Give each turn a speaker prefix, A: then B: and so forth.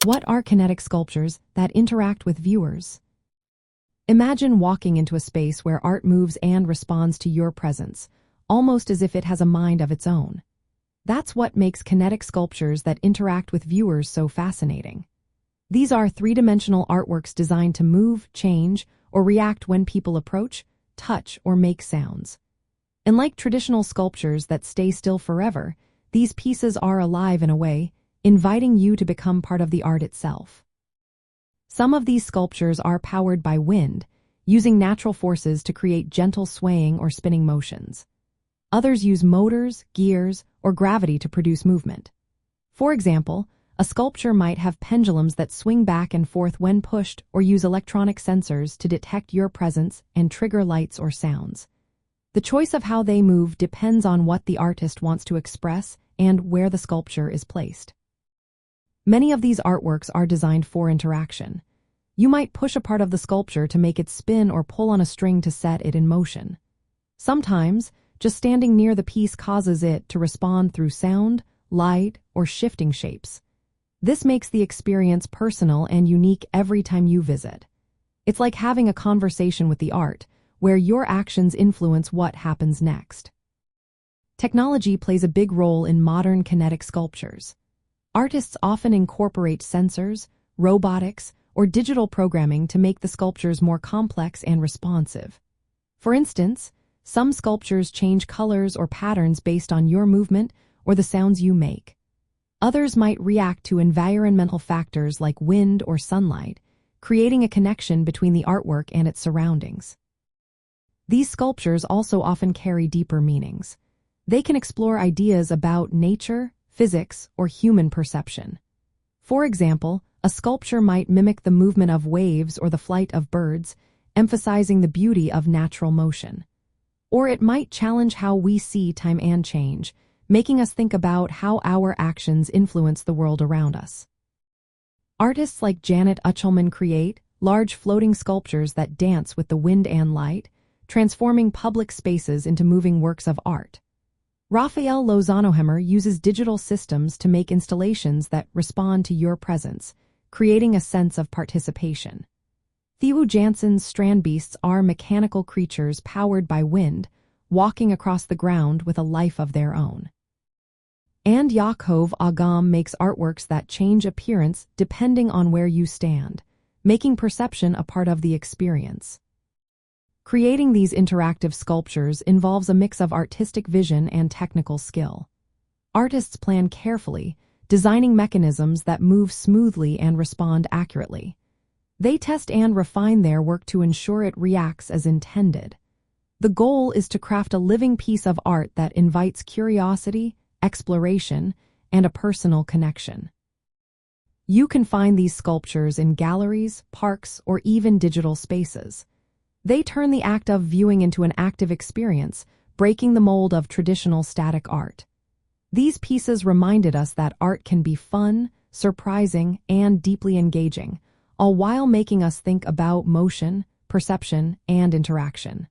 A: What are kinetic sculptures that interact with viewers? Imagine walking into a space where art moves and responds to your presence, almost as if it has a mind of its own. That's what makes kinetic sculptures that interact with viewers so fascinating. These are three-dimensional artworks designed to move, change, or react when people approach, touch, or make sounds. Unlike traditional sculptures that stay still forever, these pieces are alive in a way, inviting you to become part of the art itself. Some of these sculptures are powered by wind, using natural forces to create gentle swaying or spinning motions. Others use motors, gears, or gravity to produce movement. For example, a sculpture might have pendulums that swing back and forth when pushed or use electronic sensors to detect your presence and trigger lights or sounds. The choice of how they move depends on what the artist wants to express and where the sculpture is placed. Many of these artworks are designed for interaction. You might push a part of the sculpture to make it spin or pull on a string to set it in motion. Sometimes, just standing near the piece causes it to respond through sound, light, or shifting shapes. This makes the experience personal and unique every time you visit. It's like having a conversation with the art, where your actions influence what happens next. Technology plays a big role in modern kinetic sculptures. Artists often incorporate sensors, robotics, or digital programming to make the sculptures more complex and responsive. For instance, some sculptures change colors or patterns based on your movement or the sounds you make. Others might react to environmental factors like wind or sunlight, creating a connection between the artwork and its surroundings. These sculptures also often carry deeper meanings. They can explore ideas about nature, physics, or human perception. For example, a sculpture might mimic the movement of waves or the flight of birds, emphasizing the beauty of natural motion. Or it might challenge how we see time and change, making us think about how our actions influence the world around us. Artists like Janet Echelman create large floating sculptures that dance with the wind and light, transforming public spaces into moving works of art. Rafael Lozano-Hemmer uses digital systems to make installations that respond to your presence, creating a sense of participation. Theo Jansen's strand beasts are mechanical creatures powered by wind, walking across the ground with a life of their own. And Yaacov Agam makes artworks that change appearance depending on where you stand, making perception a part of the experience. Creating these interactive sculptures involves a mix of artistic vision and technical skill. Artists plan carefully, designing mechanisms that move smoothly and respond accurately. They test and refine their work to ensure it reacts as intended. The goal is to craft a living piece of art that invites curiosity, exploration, and a personal connection. You can find these sculptures in galleries, parks, or even digital spaces. They turn the act of viewing into an active experience, breaking the mold of traditional static art. These pieces reminded us that art can be fun, surprising, and deeply engaging, all while making us think about motion, perception, and interaction.